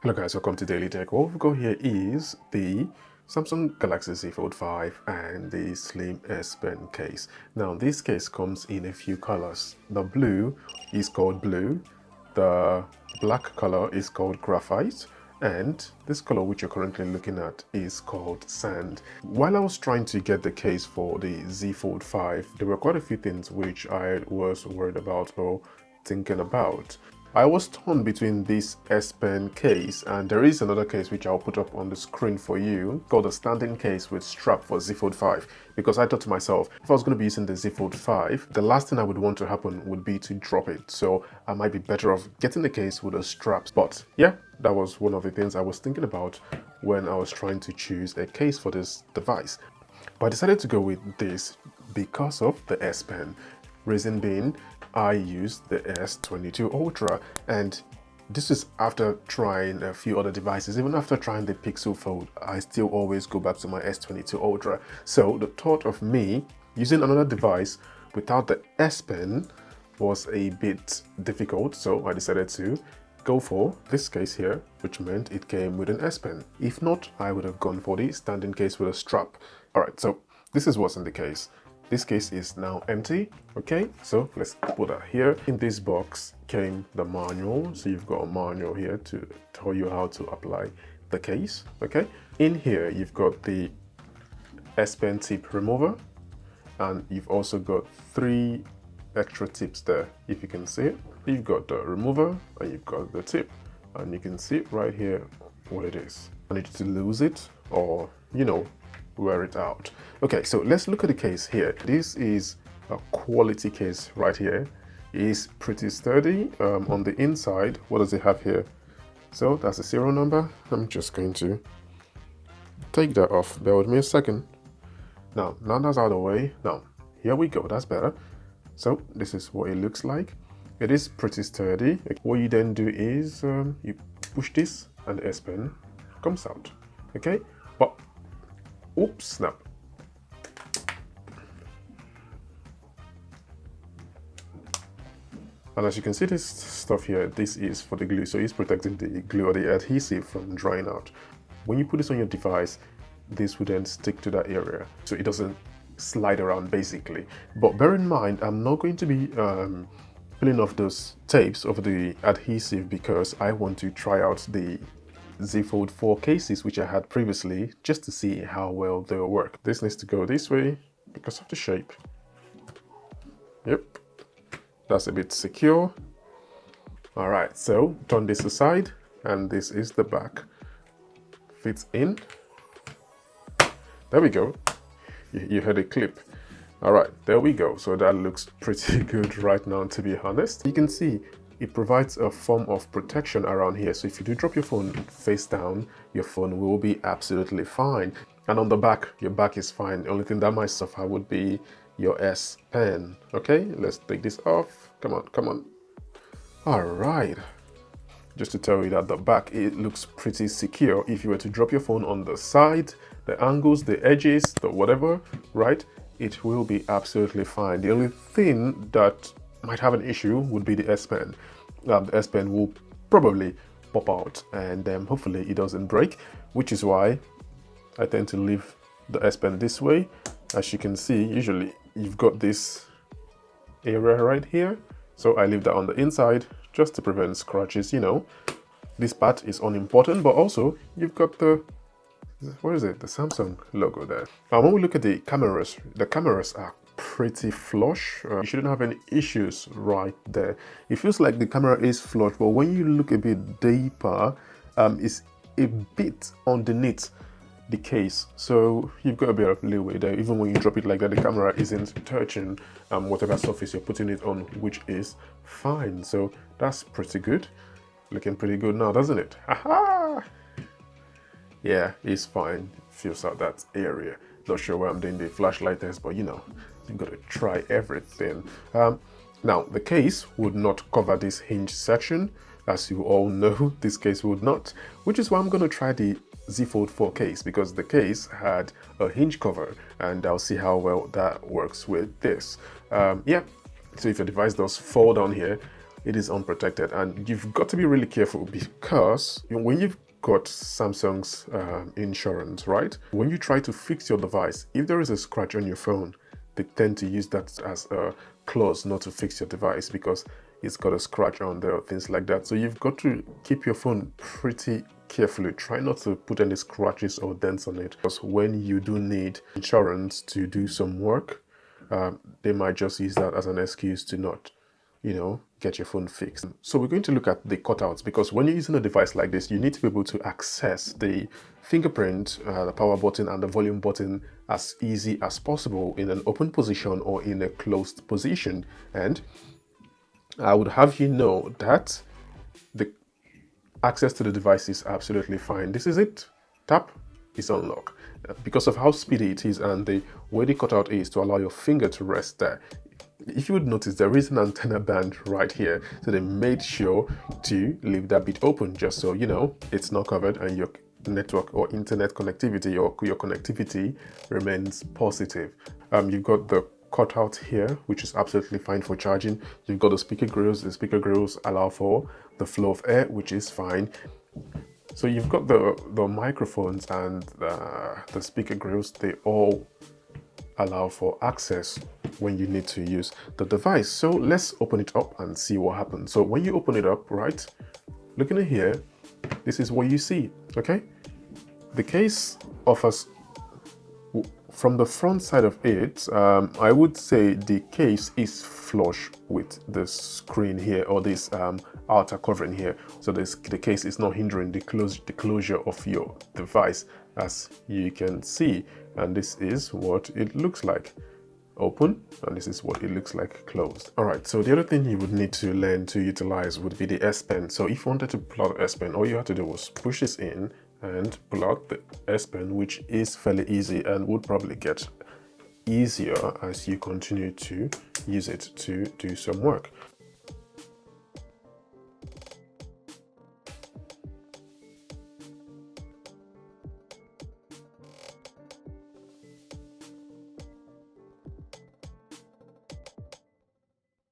Hello guys, welcome to Daily Tech. What we've got here is the Samsung Galaxy Z Fold 5 and the Slim S Pen case. Now this case comes in a few colors. The blue is called blue, the black color is called graphite, and this color which you're currently looking at is called sand. While I was trying to get the case for the Z Fold 5, there were quite a few things which I was worried about or thinking about. I was torn between this S Pen case, and there is another case which I'll put up on the screen for you called a standing case with strap for Z Fold 5, because I thought to myself, if I was going to be using the Z Fold 5, the last thing I would want to happen would be to drop it, so I might be better off getting the case with a strap. But yeah, that was one of the things I was thinking about when I was trying to choose a case for this device. But I decided to go with this because of the S Pen. Reason being, I used the S22 Ultra, and this is after trying a few other devices. Even after trying the Pixel Fold, I still always go back to my S22 Ultra. So the thought of me using another device without the S Pen was a bit difficult, so I decided to go for this case here, which meant it came with an S Pen. If not, I would have gone for the standing case with a strap. Alright, so this is what's in the case. This case is now empty. Okay, so let's put that here. In this box came the manual, so you've got a manual here to tell you how to apply the case. Okay, in here you've got the S Pen tip remover, and you've also got 3 extra tips there. If you can see it, you've got the remover and you've got the tip, and you can see right here what it is. I need to lose it, or wear it out. Okay, so let's look at the case here. This is a quality case right here. It is pretty sturdy. On the inside, what does it have here? So that's a serial number. I'm just going to take that off. Bear with me a second. Now that's out of the way. Now, here we go. That's better. So this is what it looks like. It is pretty sturdy. What you then do is you push this and the S Pen comes out. Okay, but oops, snap. And as you can see, this stuff here, this is for the glue, so it's protecting the glue or the adhesive from drying out. When you put this on your device, this will then stick to that area, so it doesn't slide around basically. But bear in mind, I'm not going to be peeling off those tapes of the adhesive because I want to try out the Z Fold 4 cases which I had previously, just to see how well they'll work. This needs to go this way because of the shape. Yep, that's a bit secure. All right, so turn this aside, and this is the back. Fits in. There we go. You heard a clip. All right, there we go. So that looks pretty good right now, to be honest. You can see it provides a form of protection around here. So if you do drop your phone face down, your phone will be absolutely fine. And on the back, your back is fine. The only thing that might suffer would be your S Pen. Okay, let's take this off. Come on, come on. All right. Just to tell you that the back, it looks pretty secure. If you were to drop your phone on the side, the angles, the edges, the whatever, right, it will be absolutely fine. The only thing that might have an issue would be the S Pen. The S Pen will probably pop out, and hopefully it doesn't break, which is why I tend to leave the S Pen this way. As you can see, usually you've got this area right here, so I leave that on the inside just to prevent scratches. This part is unimportant, but also you've got the, what is it, the Samsung logo there. Now when we look at the cameras are pretty flush. You shouldn't have any issues right there. It feels like the camera is flush, but when you look a bit deeper, it's a bit underneath the case, so you've got a bit of leeway there. Even when you drop it like that, the camera isn't touching whatever surface you're putting it on, which is fine. So that's pretty good. Looking pretty good now, doesn't it? Haha! Yeah, it's fine. It feels out that area. Not sure where I'm doing the flashlight test, but you've got to try everything. Now, the case would not cover this hinge section. As you all know, this case would not, which is why I'm going to try the Z Fold 4 case, because the case had a hinge cover, and I'll see how well that works with this. Yeah, so if your device does fall down here, it is unprotected. And you've got to be really careful, because when you've got Samsung's insurance, right? When you try to fix your device, if there is a scratch on your phone, they tend to use that as a clause not to fix your device because it's got a scratch on there or things like that. So you've got to keep your phone pretty carefully. Try not to put any scratches or dents on it, because when you do need insurance to do some work, they might just use that as an excuse to not, get your phone fixed. So we're going to look at the cutouts, because when you're using a device like this, you need to be able to access the fingerprint, the power button and the volume button as easy as possible in an open position or in a closed position. And I would have you know that the access to the device is absolutely fine. This is it. Tap is unlock. Because of how speedy it is and the way the cutout is to allow your finger to rest there, if you would notice, there is an antenna band right here, so they made sure to leave that bit open just so it's not covered and your network or internet connectivity or your connectivity remains positive. You've got the cutout here, which is absolutely fine for charging. You've got the speaker grills. The speaker grills allow for the flow of air, which is fine. So you've got the microphones and the speaker grills. They all allow for access when you need to use the device. So let's open it up and see what happens. So when you open it up, right, looking at here, this is what you see. Okay, the case offers, from the front side of it, I would say the case is flush with the screen here, or this outer covering here. So the case is not hindering the closure of your device, as you can see. And this is what it looks like open, and this is what it looks like closed. All right, so the other thing you would need to learn to utilize would be the S Pen. So if you wanted to pull out the S Pen, all you have to do was push this in and pull out the S Pen, which is fairly easy and would probably get easier as you continue to use it to do some work.